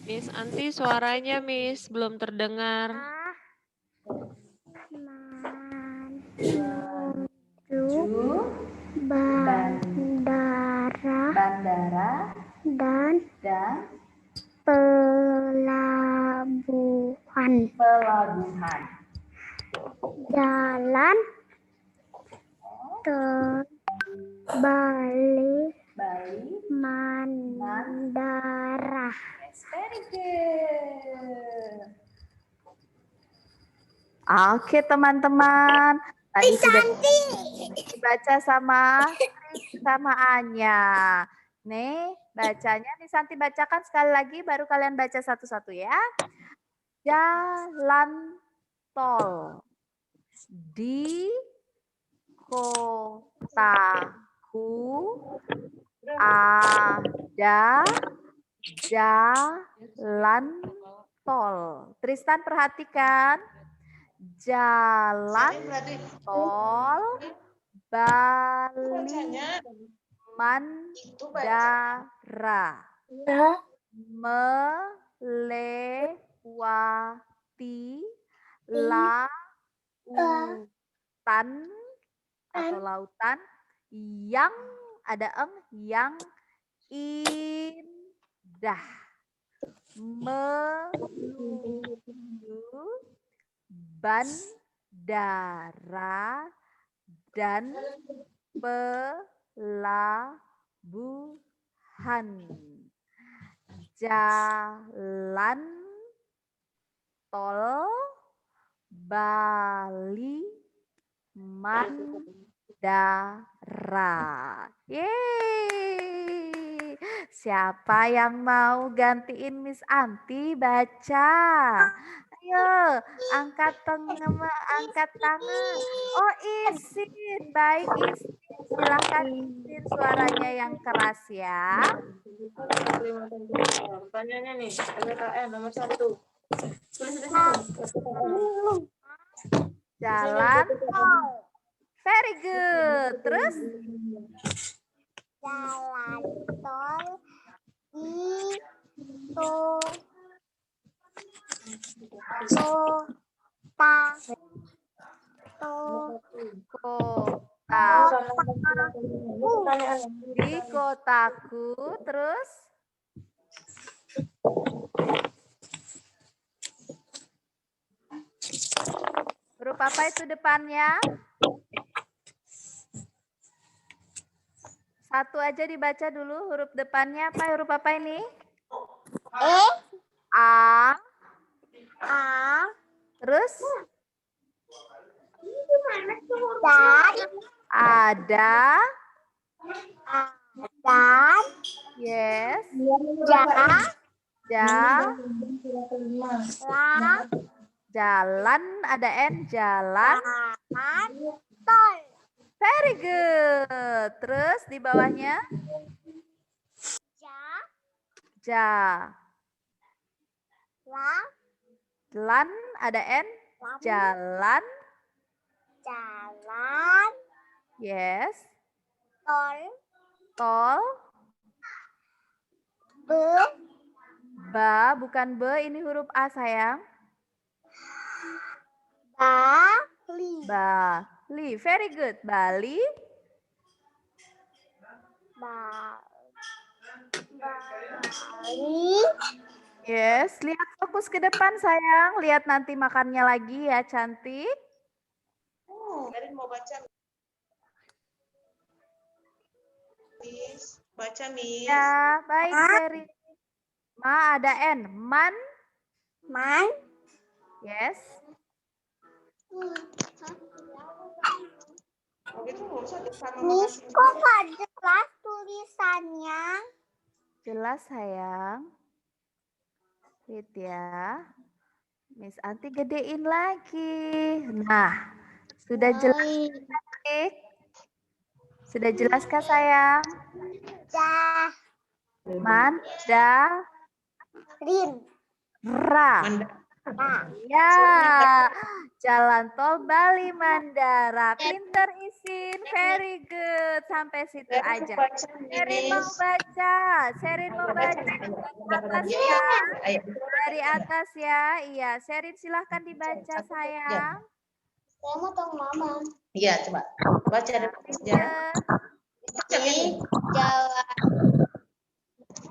Miss Anti suaranya Miss belum terdengar. Bandara dan pelabuhan. Jalan terbalik Mandara. Very good. Oke, teman-teman. Tadi sudah dibaca sama Anya. Nih, bacanya nih Santi bacakan sekali lagi, baru kalian baca satu-satu ya. Jalan tol di kotaku ada jalan tol. Tristan perhatikan. Jalan tol Bali Mandara melewati lautan atau lautan yang ada yang indah menuju bandara dan pelabuhan. Jalan tol Bali Mandara. Yeay. Siapa yang mau gantiin Miss Anti baca? Ayo, angkat tangan. Oh, Isin. Baik, Isin. Silahkan Isin suaranya yang keras ya. Pertanyaannya nih, LKN nomor 1. Tulis di situ. Jalan. Very good. Terus? Jalan tol Di kotaku. Terus? Huruf apa itu depannya? Satu aja dibaca dulu huruf depannya. Apa huruf apa ini? A. Terus? Ada. Yes. Jalan ada N. Jalan. Very good. Terus di bawahnya? Jalan ada N. Jalan. Yes. Tol. Ba, bukan be, ini huruf A sayang. Bali. Very good. Bali. Yes, lihat fokus ke depan sayang. Lihat nanti makannya lagi ya, cantik. Erin mau baca. Miss, baca Miss. Ya, baik Seri. Ma ada N. Man. Yes. Oh gitu nggak usah sama Miss, makasih. kok gak jelas tulisannya? Jelas sayang. Lihat ya. Miss Anti gedein lagi. Nah, sudah jelas cantik? Sudah jelas kah sayang? Mandara. Ya, jalan tol Bali Mandara. Pinter Isin, very good. Sampai situ aja. Serin mau baca. Serin mau baca atas ya. Dari atas ya. Iya, Serin silahkan dibaca sayang. Saya mau tahu mama. Iya, coba. Baca deh.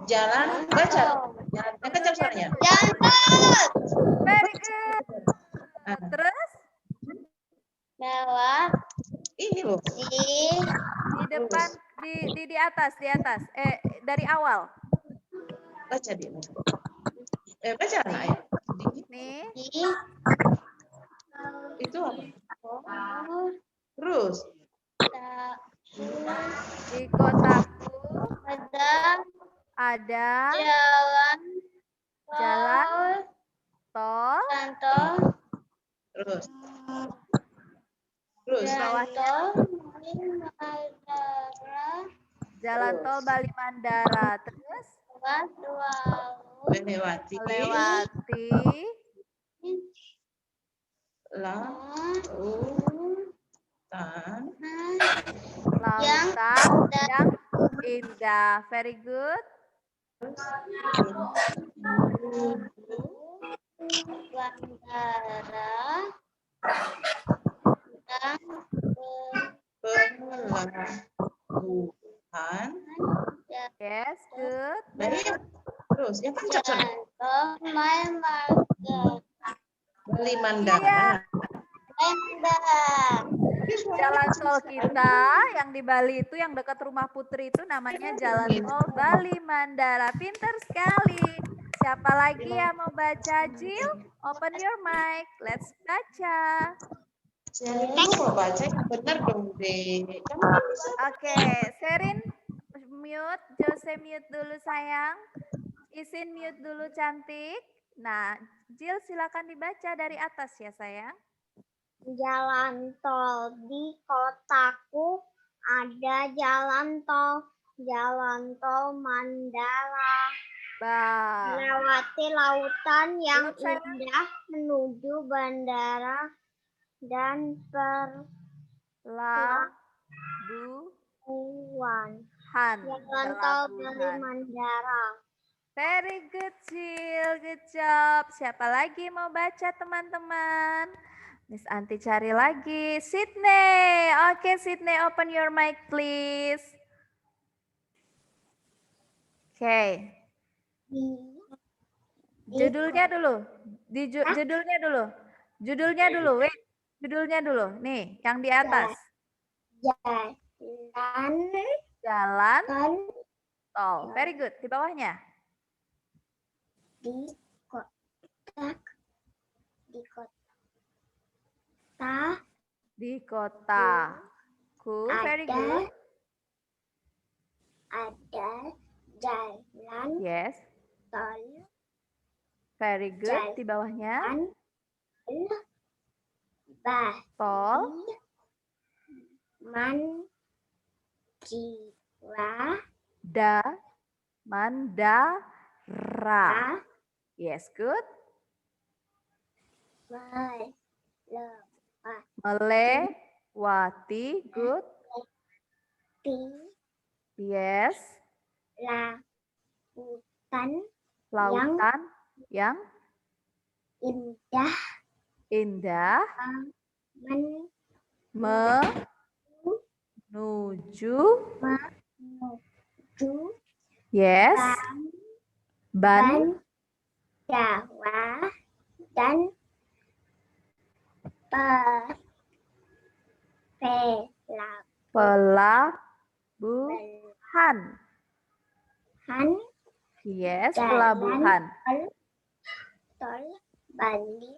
Jalan, baca. Jalan, kencang suaranya. Very good. Terus? Bawah Ini loh. Di depan, di atas. Dari awal. Baca dia. Baca anak ya. Nih. Itu apa? Terus. Di kotaku ada jalan tol. Terus. Jalan tol Bali Mandara. Terus? Melewati. Lautan yang indah. Very good. Pelabuhan. Yes, good. Terus yang kencang suaranya. Bali Mandara. Jalan tol kita yang di Bali itu yang dekat rumah Putri itu namanya Jalan Tol Bali Mandara. Pinter sekali. Siapa lagi yang mau baca, Jill? Open your mic. Let's baca. Sherin dulu mau baca yang benar dong, Dek. Kamu kan bisa. Oke, Sherin mute, Jose mute dulu sayang. Isin mute dulu cantik. Nah, Jill silakan dibaca dari atas ya sayang. Jalan tol di kotaku ada jalan tol Mandala. Melewati lautan yang Belum, sayang. indah menuju bandara dan Pelabuhan. Jalan tol Bali Mandara. Very good, Jill. Good job. Siapa lagi mau baca, teman-teman? Miss Anti cari lagi. Sydney. Oke, Sydney, open your mic, please. Oke. Judulnya dulu. Judulnya dulu. Wait. Judulnya dulu. Nih, yang di atas. Jalan tol. Very good. Di bawahnya. Di kota. Cool. Very good. Ada jalan Yes. tol. Very good. Di bawahnya. Tol. Mandara. Yes, good. Melewati. Good. Yes. Lautan yang indah menuju yes Jawa dan pelabuhan. Yes, pelabuhan. Tol Bali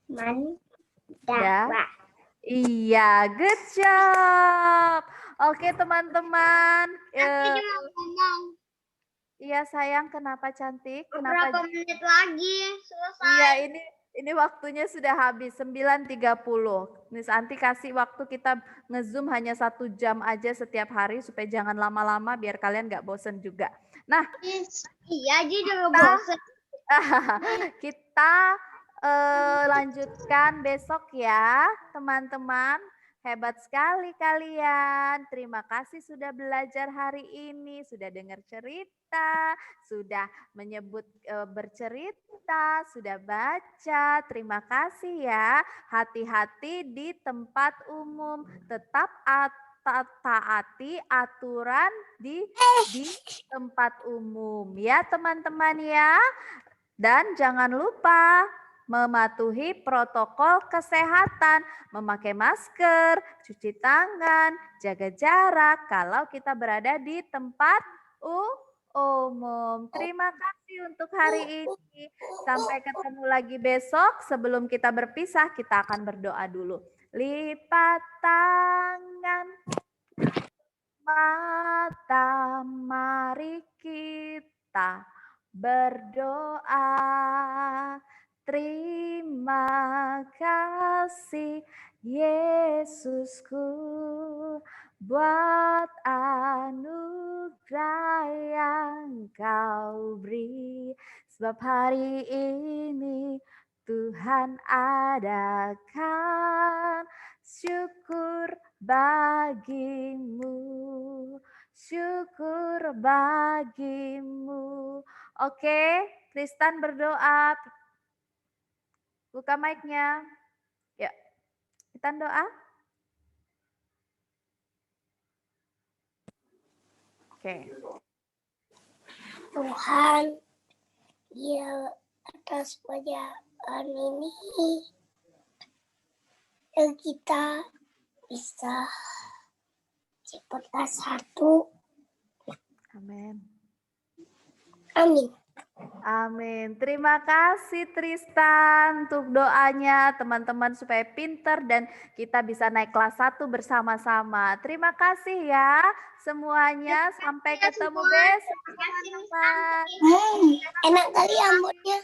Mandara. Iya, good job. Oke, teman-teman. Iya, sayang, kenapa cantik? Beberapa menit lagi selesai. Iya, ini waktunya sudah habis 9.30. Miss Anti kasih waktu kita nge-zoom hanya 1 jam aja setiap hari supaya jangan lama-lama biar kalian nggak bosen juga. Nah, iya aja juga bosen. Kita lanjutkan besok ya, teman-teman. Hebat sekali kalian. Terima kasih sudah belajar hari ini, sudah dengar cerita, sudah menyebut bercerita, sudah baca. Terima kasih ya. Hati-hati di tempat umum. Tetap taati aturan di tempat umum ya, teman-teman ya. Dan jangan lupa mematuhi protokol kesehatan, memakai masker, cuci tangan, jaga jarak kalau kita berada di tempat umum. Terima kasih untuk hari ini. Sampai ketemu lagi besok. Sebelum kita berpisah, kita akan berdoa dulu. Lipat tangan, mata, mari kita berdoa. Terima kasih Yesusku buat anugerah yang Kau beri. Sebab hari ini Tuhan adakan syukur bagimu. Syukur bagimu. Oke, Tristan berdoa. Buka mic-nya. Ya, kita doa. Oke. Tuhan, ya atas pelajaran ini yang kita bisa cepat satu. Amin. Amin. Amin. Terima kasih Tristan untuk doanya teman-teman supaya pinter dan kita bisa naik kelas 1 bersama-sama. Terima kasih ya semuanya. Sampai ya ketemu semua. besok Terima kasih, Miss teman-teman. Enak kali rambutnya.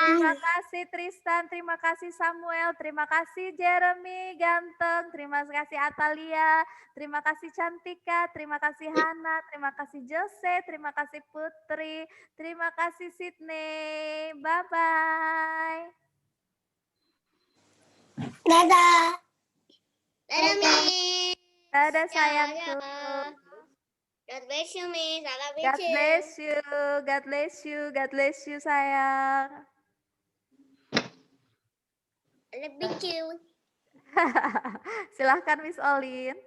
Terima kasih Tristan, terima kasih Samuel, terima kasih Jeremy ganteng, terima kasih Atalia, terima kasih Cantika, terima kasih Hana, terima kasih Jose, terima kasih Putri, terima kasih Sydney. Bye bye. Dadah. Dadah, Miss. Dadah sayangku. God bless you, Miss. I love you God too. bless you, God bless you, God bless you sayang. I love you too. Silahkan Miss Olin.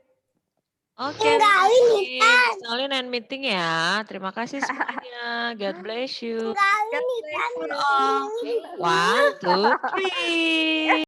Oke, Tinggalin, Miss Olin end meeting ya. Terima kasih semuanya. God bless you. Tinggalin God nih bless you. kan. One, two, three.